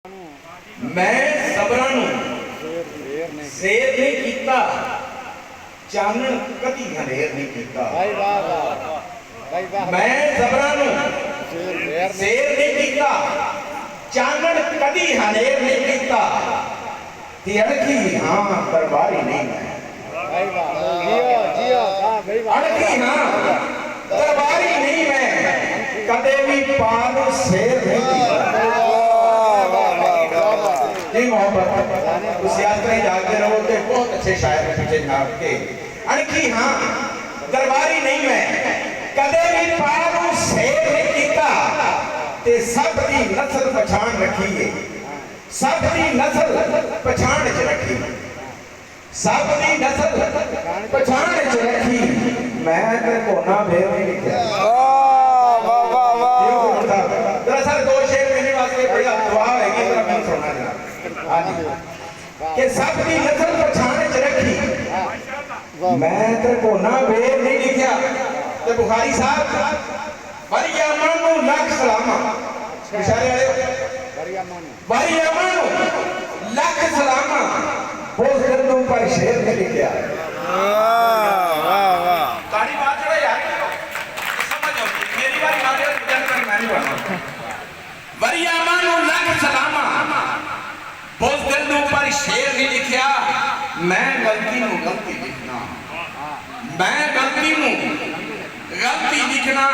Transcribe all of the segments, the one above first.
मैं सबरां नूं शेर नहीं कीता, चानण कदी हनेर नहीं कीता। मैं सबरां नूं शेर नहीं कीता, चानण कदी हनेर नहीं कीता। ते अड़की हां दरबारी नहीं मैं, अड़की हां दरबारी नहीं मैं, कदे भी पाल शेर नहीं कीता। जी मोहब्बत उस यात्रा जाते रहो तो बहुत अच्छे शायर पीछे नाप के। अणखी हाँ दरबारी नहीं मैं, कदे भी पालू शेर नहीं कीता। ते सब दी नस्ल पछाण रखी है, सब दी नस्ल पछाण च रखी, सब दी नस्ल पछाण च रखी। मैं तेरे को ना भेर नहीं लिखा। दरअसल दो शेर मेरे वास्ते बड़ा दुआ है कि मैं सुना जरा कि सब की नस्ल पछाण च रखी। मैं तेरे को ना बेर नहीं लिखा। ते बुखारी साहब वरियामन नूं लख सलामा, इशारे वाले वरियामन नूं लख सलामा, बोल कर पर शेर नहीं लिखा। ताड़ी बात चढ़ा यार समझ आओ मेरी बात मान ले जन मैं नहीं बोलना। वरियामन नूं लख सलामा, बुज़दिल नूं पर शेर नहीं लिखिया। मैं गलती नूं गलती लिखना, मैं गलती नूं गलती लिखना,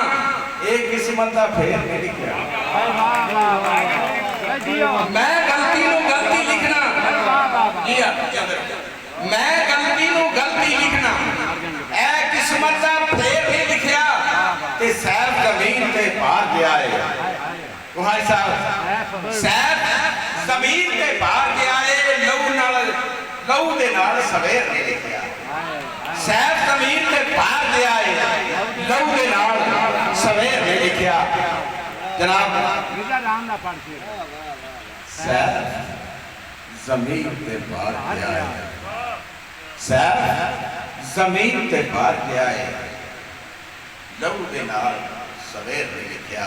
एक किस्मत दा फेर नहीं लिखिया। मैं गलती नूं गलती लिखना, मैं गलती नूं गलती लिखना, ए किस्मत दा फेर नहीं लिखिया। ते सैफ जमीन ते पार गया है। भाई साहब सैफ जमीन के पार गया है, लहू दे नाल सवेर नहीं लिखिया। सैफ जमीन के पार गया है, लहू दे नाल सवेर नहीं लिखिया। जनाब सैफ जमीन के पार गया है, सैफ जमीन के पार गया है, लहू दे नाल सवेर नहीं लिखिया।